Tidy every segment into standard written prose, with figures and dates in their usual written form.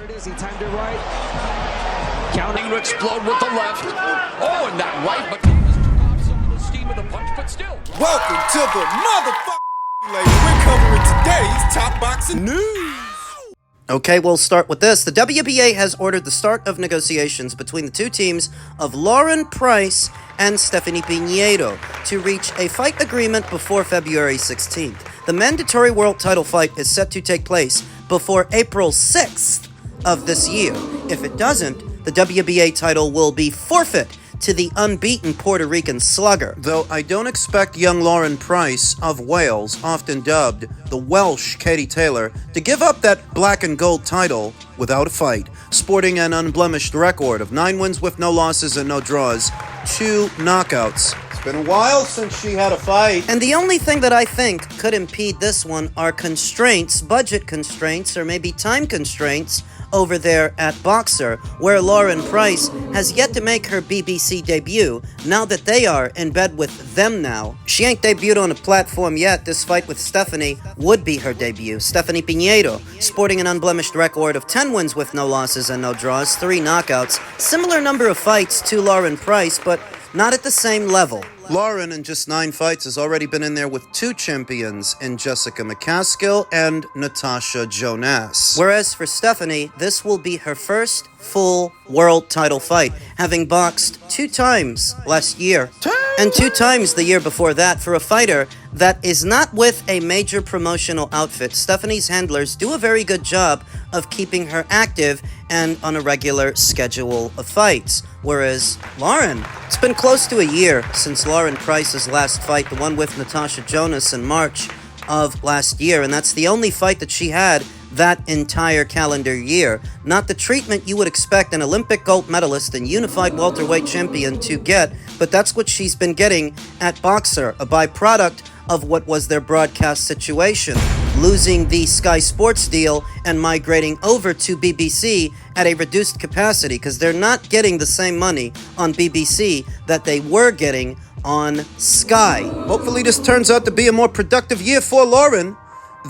There it is. He timed it right. Counting to explode with the left. Oh, and that right, but Davis took off some of the steam of the punch, but still. Welcome to the motherfucking lady. We're covering today's top boxing news. Okay, we'll start with this. The WBA has ordered the start of negotiations between the two teams of Lauren Price and Stephanie Piñeiro to reach a fight agreement before February 16th. The mandatory world title fight is set to take place before April 6th of this year. If it doesn't, the WBA title will be forfeit to the unbeaten Puerto Rican slugger. Though I don't expect young Lauren Price of Wales, often dubbed the Welsh Katie Taylor, to give up that black and gold title without a fight, sporting an unblemished record of 9 wins with no losses and no draws, 2 knockouts. It's been a while since she had a fight. And the only thing that I think could impede this one are constraints, budget constraints, or maybe time constraints over there at Boxer, where Lauren Price has yet to make her BBC debut, now that they are in bed with them now. She ain't debuted on a platform yet. This fight with Stephanie would be her debut. Stephanie Piñeiro, sporting an unblemished record of 10 wins with no losses and no draws, 3 knockouts. Similar number of fights to Lauren Price, but not at the same level. Lauren, in just 9 fights, has already been in there with 2 champions in Jessica McCaskill and Natasha Jonas. Whereas for Stephanie, this will be her first full world title fight, having boxed 2 times last year and 2 times the year before that. For a fighter that is not with a major promotional outfit, Stephanie's handlers do a very good job of keeping her active and on a regular schedule of fights. Whereas Lauren, it's been close to a year since Lauren Price's last fight, the one with Natasha Jonas in March of last year, and that's the only fight that she had that entire calendar year. Not the treatment you would expect an Olympic gold medalist and unified welterweight champion to get, but that's what she's been getting at Boxer, a byproduct of what was their broadcast situation, losing the Sky Sports deal and migrating over to BBC at a reduced capacity, because they're not getting the same money on BBC that they were getting on Sky. Hopefully this turns out to be a more productive year for Lauren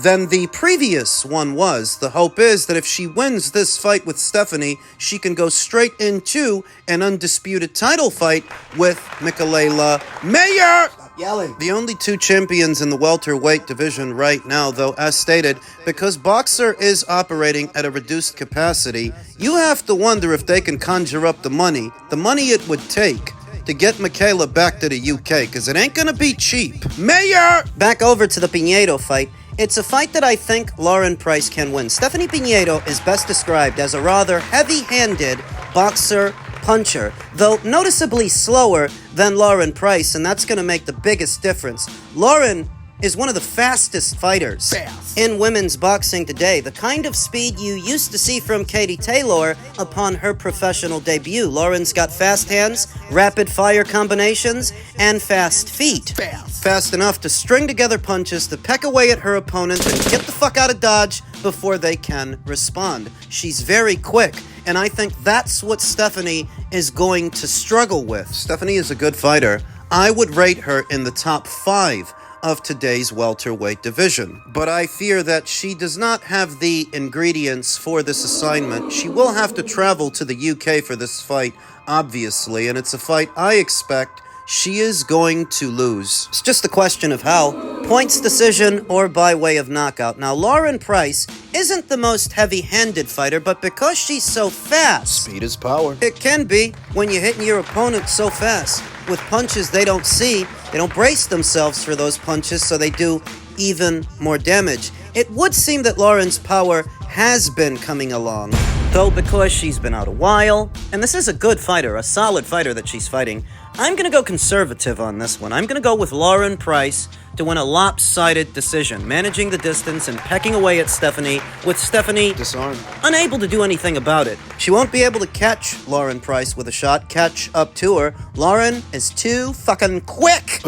than the previous one was. The hope is that if she wins this fight with Stephanie, she can go straight into an undisputed title fight with Mikaela Mayer. Yelling. The only 2 champions in the welterweight division right now, though, as stated, because Boxer is operating at a reduced capacity, you have to wonder if they can conjure up the money it would take to get Mikaela back to the UK, because it ain't gonna be cheap. Mayor! Back over to the Pinedo fight. It's a fight that I think Lauren Price can win. Stephanie Piñeiro is best described as a rather heavy-handed boxer puncher, though noticeably slower than Lauren Price, and that's going to make the biggest difference. Lauren is one of the fastest fighters in women's boxing today, the kind of speed you used to see from Katie Taylor upon her professional debut. Lauren's got fast hands, rapid fire combinations, and fast feet. Fast enough to string together punches to peck away at her opponent and get the fuck out of dodge before they can respond. She's very quick, and I think that's what Stephanie is going to struggle with. Stephanie is a good fighter. I would rate her in the top 5 of today's welterweight division, but I fear that she does not have the ingredients for this assignment. She will have to travel to the UK for this fight, obviously, and it's a fight I expect she is going to lose. It's just a question of how. Points decision or by way of knockout. Now, Lauren Price isn't the most heavy-handed fighter, but because she's so fast, Speed is power. it can be when you're hitting your opponent so fast with punches they don't see. They don't brace themselves for those punches, so they do even more damage. It would seem that Lauren's power has been coming along, though, because she's been out a while, and this is a good fighter, a solid fighter that she's fighting, I'm going to go conservative on this one. I'm going to go with Lauren Price to win a lopsided decision, managing the distance and pecking away at Stephanie, with Stephanie Disarmed. unable to do anything about it. She won't be able to catch Lauren Price with a shot, catch up to her. Lauren is too fucking quick.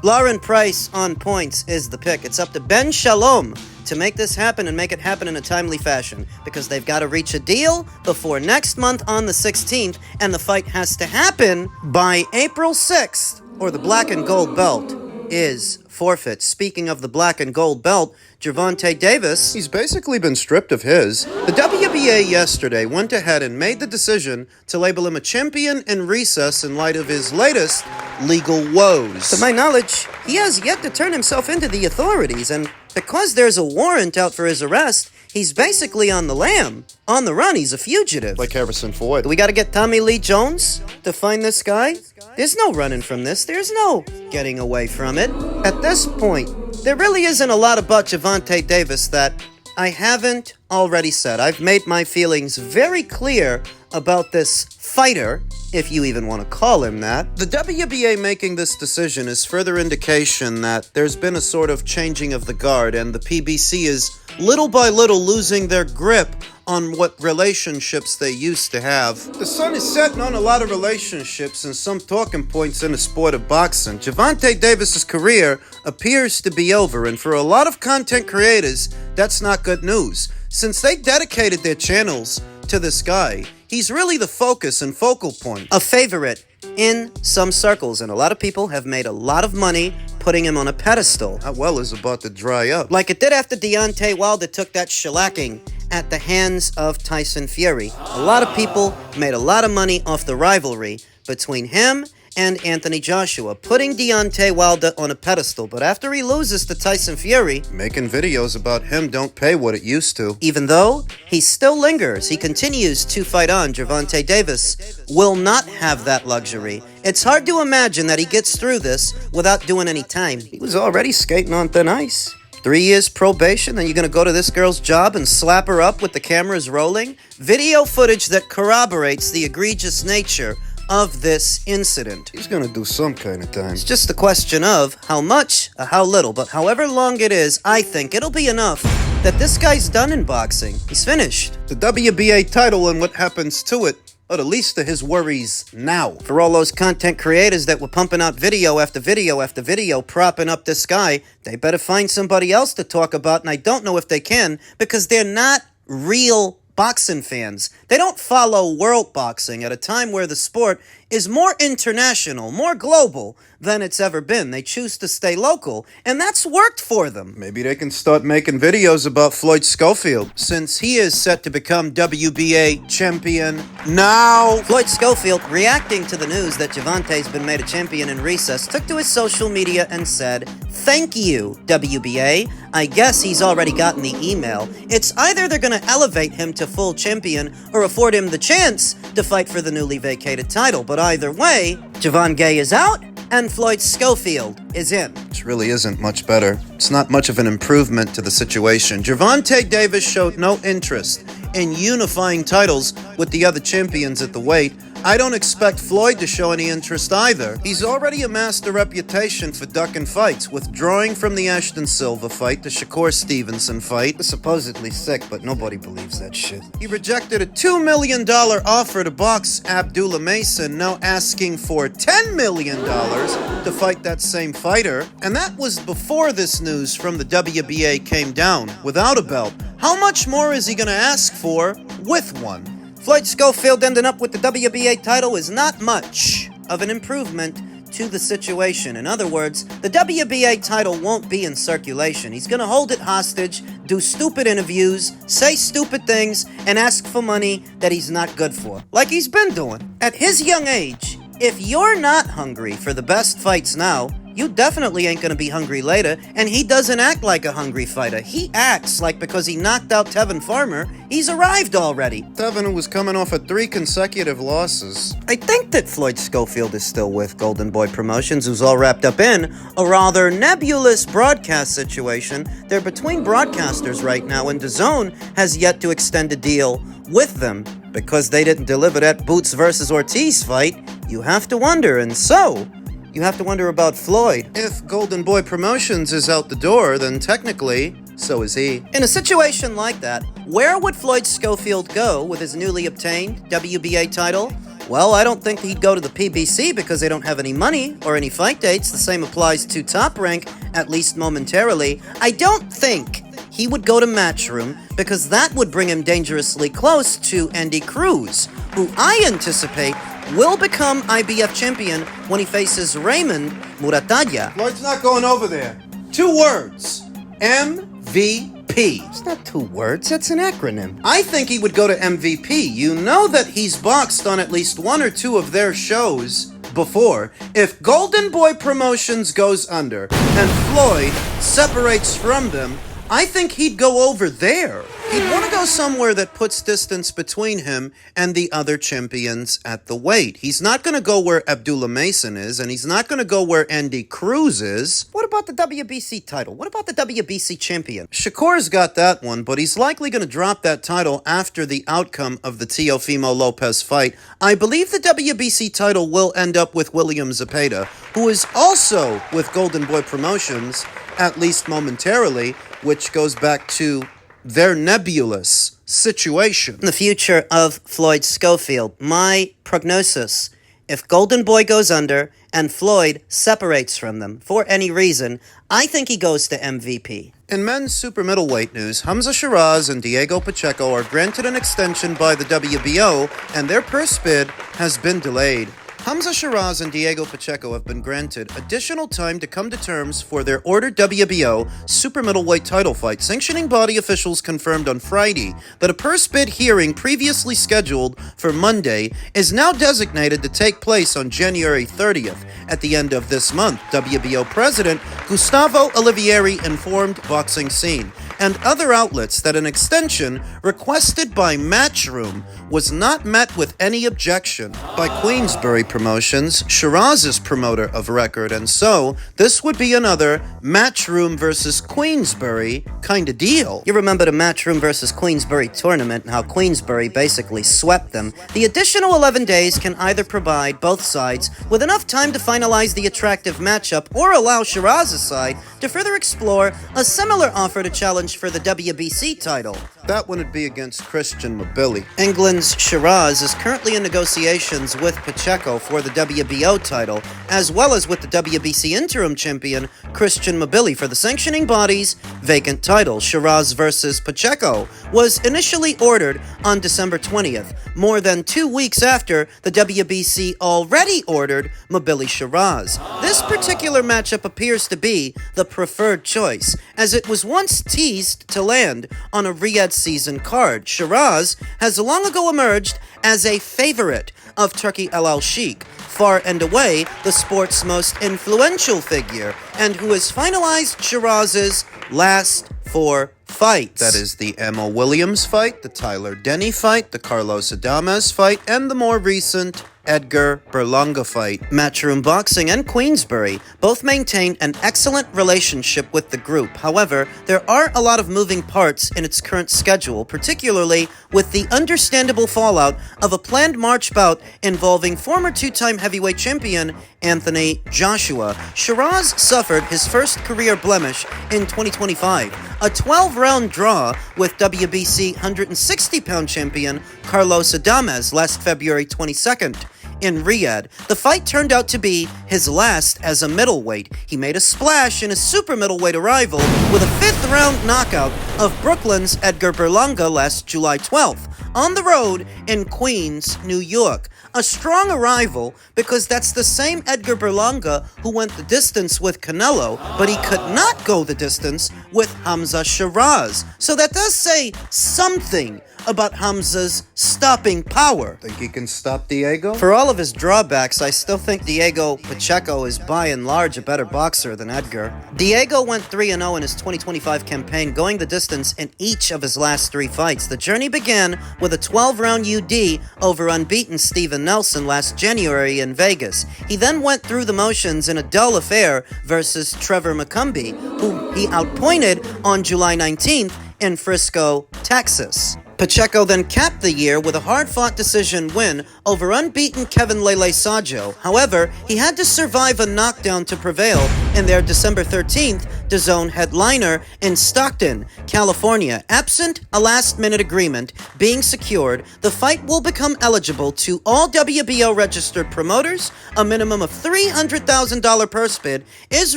Lauren Price on points is the pick. It's up to Ben Shalom to make this happen and make it happen in a timely fashion, because they've got to reach a deal before next month on the 16th, and the fight has to happen by April 6th, or the black and gold belt is forfeit. Speaking of the black and gold belt, Gervonta Davis, he's basically been stripped of his. The WBA yesterday went ahead and made the decision to label him a champion in recess in light of his latest legal woes. To my knowledge, he has yet to turn himself into the authorities, and because there's a warrant out for his arrest, he's basically on the lam. On the run, he's a fugitive. Like Harrison Ford. We gotta get Tommy Lee Jones to find this guy? There's no running from this. There's no getting away from it. At this point, there really isn't a lot about Gervonta Davis that I haven't already said. I've made my feelings very clear about this fighter, if you even want to call him that. The WBA making this decision is further indication that there's been a sort of changing of the guard, and the PBC is little by little losing their grip on what relationships they used to have. The sun is setting on a lot of relationships and some talking points in the sport of boxing. Gervonta Davis's career appears to be over, and for a lot of content creators, that's not good news. Since they dedicated their channels to this guy, he's really the focus and focal point. A favorite in some circles, and a lot of people have made a lot of money putting him on a pedestal. That well is about to dry up. Like it did after Deontay Wilder took that shellacking at the hands of Tyson Fury. A lot of people made a lot of money off the rivalry between him and Anthony Joshua, putting Deontay Wilder on a pedestal. But after he loses to Tyson Fury, making videos about him don't pay what it used to. Even though he still lingers, he continues to fight on. Gervonta Davis will not have that luxury. It's hard to imagine that he gets through this without doing any time. He was already skating on thin ice. 3 years probation, then you're gonna go to this girl's job and slap her up with the cameras rolling? Video footage that corroborates the egregious nature of this incident. He's gonna do some kind of time. It's just a question of how much or how little, but however long it is, I think it'll be enough that this guy's done in boxing. He's finished. The WBA title and what happens to it are the least of his worries now. For all those content creators that were pumping out video after video after video propping up this guy, they better find somebody else to talk about, and I don't know if they can, because they're not real boxing fans. They don't follow world boxing at a time where the sport is more international, more global than it's ever been. They choose to stay local, and that's worked for them. Maybe they can start making videos about Floyd Schofield, since he is set to become WBA champion now. Floyd Schofield, reacting to the news that Gervonta's been made a champion in recess, took to his social media and said, "Thank you, WBA. I guess he's already gotten the email. It's either they're going to elevate him to full champion or afford him the chance to fight for the newly vacated title. But either way, Javon Gay is out and Floyd Schofield is in." Which really isn't much better. It's not much of an improvement to the situation. Gervonta Davis showed no interest in unifying titles with the other champions at the weight. I don't expect Floyd to show any interest either. He's already amassed a reputation for ducking fights, withdrawing from the Ashton Silva fight, the Shakur Stevenson fight. It's supposedly sick, but nobody believes that shit. He rejected a $2 million offer to box Abdullah Mason, now asking for $10 million to fight that same fighter. And that was before this news from the WBA came down, without a belt. How much more is he going to ask for with one? Floyd Schofield ending up with the WBA title is not much of an improvement to the situation. In other words, the WBA title won't be in circulation. He's going to hold it hostage, do stupid interviews, say stupid things, and ask for money that he's not good for, like he's been doing. At his young age, if you're not hungry for the best fights now, you definitely ain't gonna be hungry later, and he doesn't act like a hungry fighter. He acts like because he knocked out Tevin Farmer, he's arrived already. Tevin, who was coming off of 3 consecutive losses. I think that Floyd Schofield is still with Golden Boy Promotions, who's all wrapped up in a rather nebulous broadcast situation. They're between broadcasters right now, and DAZN has yet to extend a deal with them because they didn't deliver that Boots versus Ortiz fight. You have to wonder, and so you have to wonder about Floyd. If Golden Boy Promotions is out the door, then technically, so is he. In a situation like that, where would Floyd Schofield go with his newly obtained WBA title? Well, I don't think he'd go to the PBC because they don't have any money or any fight dates. The same applies to Top Rank, at least momentarily. I don't think he would go to Matchroom because that would bring him dangerously close to Andy Cruz, who I anticipate will become IBF champion when he faces Raymond Muratalla. Floyd's not going over there. 2 words. MVP. It's not 2 words, that's an acronym. I think he would go to MVP. You know that he's boxed on at least 1 or 2 of their shows before. If Golden Boy Promotions goes under and Floyd separates from them, I think he'd go over there. He'd want to go somewhere that puts distance between him and the other champions at the weight. He's not going to go where Abdullah Mason is, and he's not going to go where Andy Cruz is. What about the WBC title? What about the WBC champion? Shakur's got that one, but he's likely going to drop that title after the outcome of the Teofimo Lopez fight. I believe the WBC title will end up with William Zepeda, who is also with Golden Boy Promotions, at least momentarily, which goes back to their nebulous situation. The future of Floyd Schofield. My prognosis, if Golden Boy goes under and Floyd separates from them for any reason, I think he goes to MVP. In men's super middleweight news, Hamza Sheeraz and Diego Pacheco are granted an extension by the WBO, and their purse bid has been delayed. Hamza Sheeraz and Diego Pacheco have been granted additional time to come to terms for their ordered WBO super middleweight title fight. Sanctioning body officials confirmed on Friday that a purse bid hearing previously scheduled for Monday is now designated to take place on January 30th at the end of this month. WBO President Gustavo Olivieri informed Boxing Scene and other outlets that an extension requested by Matchroom was not met with any objection by Queensberry Promotions, Shiraz's promoter of record, and so this would be another Matchroom versus Queensberry kind of deal. You remember the Matchroom versus Queensberry tournament and how Queensberry basically swept them. The additional 11 days can either provide both sides with enough time to finalize the attractive matchup or allow Shiraz's side to further explore a similar offer to challenge for the WBC title. That one would be against Christian Mabili. England's Shiraz is currently in negotiations with Pacheco for the WBO title, as well as with the WBC interim champion Christian Mabili for the sanctioning body's vacant title. Shiraz versus Pacheco was initially ordered on December 20th, more than 2 weeks after the WBC already ordered Mabili Shiraz. This particular matchup appears to be the preferred choice, as it was once teased to land on a Riyadh season card. Shiraz has long ago emerged as a favorite of Turki El Sheikh, far and away the sport's most influential figure, and who has finalized Shiraz's last 4 fights. That is the Emma Williams fight, the Tyler Denny fight, the Carlos Adames fight, and the more recent Edgar Berlanga fight. Matchroom Boxing and Queensberry both maintain an excellent relationship with the group. However, there are a lot of moving parts in its current schedule, particularly with the understandable fallout of a planned March bout involving former 2-time heavyweight champion Anthony Joshua. Shiraz suffered his first career blemish in 2025, a 12-round draw with WBC 160-pound champion Carlos Adames last February 22nd. In Riyadh, the fight turned out to be his last as a middleweight. He made a splash in his super middleweight arrival with a 5th-round knockout of Brooklyn's Edgar Berlanga last July 12th, on the road in Queens, New York. A strong arrival because that's the same Edgar Berlanga who went the distance with Canelo, but he could not go the distance with Hamza Sheeraz. So that does say something about Hamza's stopping power. Think he can stop Diego? For all of his drawbacks, I still think Diego Pacheco is by and large a better boxer than Edgar. Diego went 3-0 in his 2025 campaign, going the distance in each of his last 3 fights. The journey began with a 12-round UD over unbeaten Steven Nelson last January in Vegas. He then went through the motions in a dull affair versus Trevor McCumbee, who he outpointed on July 19th in Frisco, Texas. Pacheco then capped the year with a hard-fought decision win over unbeaten Kevin Lele Sajo. However, he had to survive a knockdown to prevail in their December 13th DAZN headliner in Stockton, California. Absent a last-minute agreement being secured, the fight will become eligible to all WBO registered promoters. A minimum of $300,000 purse bid is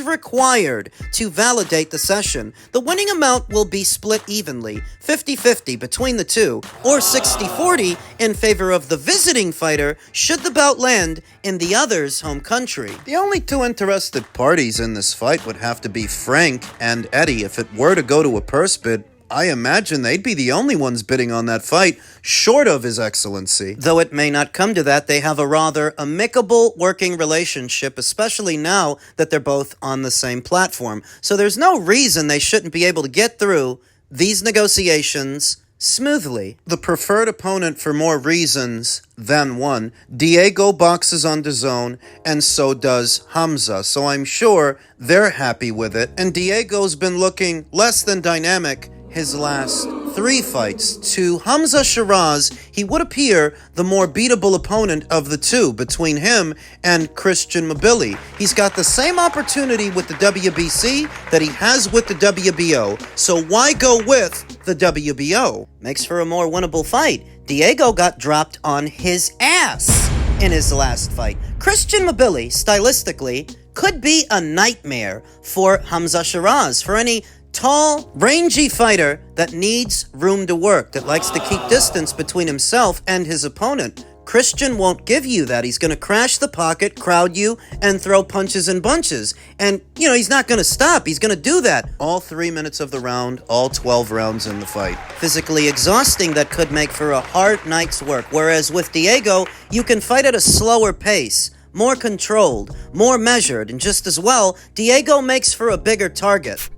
required to validate the session. The winning amount will be split evenly, 50-50 between the two, or 60-40 in favor of the visiting fighter should the bout land in the other's home country. The only two interested parties in this fight would have to be Frank and Eddie. If it were to go to a purse bid, I imagine they'd be the only ones bidding on that fight, short of His Excellency. Though it may not come to that, they have a rather amicable working relationship, especially now that they're both on the same platform. So there's no reason they shouldn't be able to get through these negotiations smoothly. The preferred opponent for more reasons than one. Diego boxes on DAZN, and so does Hamza, so I'm sure they're happy with it. And Diego's been looking less than dynamic his last 3 fights. To Hamza Shiraz, he would appear the more beatable opponent of the two between him and Christian Mabili. He's got the same opportunity with the WBC that he has with the WBO, so why go with the WBO? Makes for a more winnable fight. Diego got dropped on his ass in his last fight. Christian Mabili, stylistically, could be a nightmare for Hamza Shiraz, for any tall, rangy fighter that needs room to work, that likes to keep distance between himself and his opponent. Christian won't give you that. He's going to crash the pocket, crowd you, and throw punches and bunches. And, he's not going to stop. He's going to do that all 3 minutes of the round, all 12 rounds in the fight. Physically exhausting, that could make for a hard night's work. Whereas with Diego, you can fight at a slower pace, more controlled, more measured, and just as well, Diego makes for a bigger target.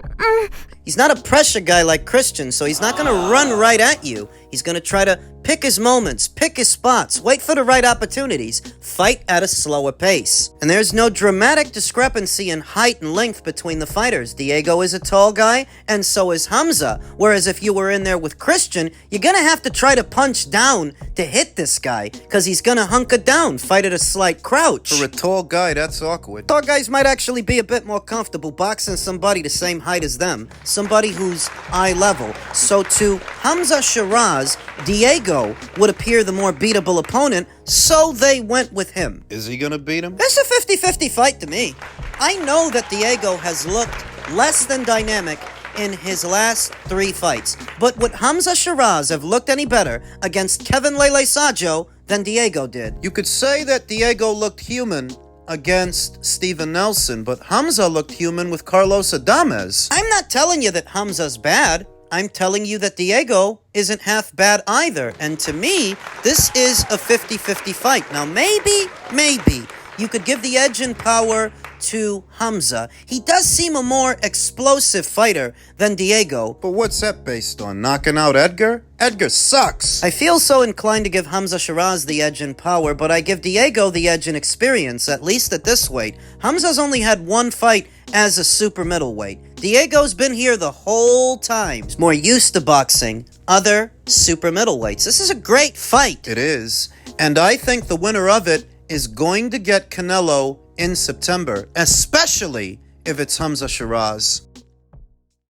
He's not a pressure guy like Christian, so he's not going to run right at you. He's going to try to pick his moments, pick his spots, wait for the right opportunities, fight at a slower pace. And there's no dramatic discrepancy in height and length between the fighters. Diego is a tall guy, and so is Hamza. Whereas if you were in there with Christian, you're going to have to try to punch down to hit this guy, because he's going to hunker down, fight at a slight crouch. For a tall guy, that's awkward. Tall guys might actually be a bit more comfortable boxing somebody the same height as them, somebody who's eye level. So to Hamza Shiraz, Diego would appear the more beatable opponent, so they went with him. Is he gonna beat him? It's a 50-50 fight to me. I know that Diego has looked less than dynamic in his last 3 fights, but would Hamza Shiraz have looked any better against Kevin Lele Sajo than Diego did? You could say that Diego looked human against Steven Nelson, but Hamza looked human with Carlos Adames. I'm not telling you that Hamza's bad. I'm telling you that Diego isn't half bad either. And to me, this is a 50-50 fight. Now, maybe, you could give the edge in power to Hamza. He does seem a more explosive fighter than Diego. But what's that based on? Knocking out Edgar? Edgar sucks! I feel so inclined to give Hamza Shiraz the edge in power, but I give Diego the edge in experience, at least at this weight. Hamza's only had 1 fight as a super middleweight. Diego's been here the whole time. He's more used to boxing other super middleweights. This is a great fight. It is. And I think the winner of it is going to get Canelo in September, especially if it's Hamza Shiraz.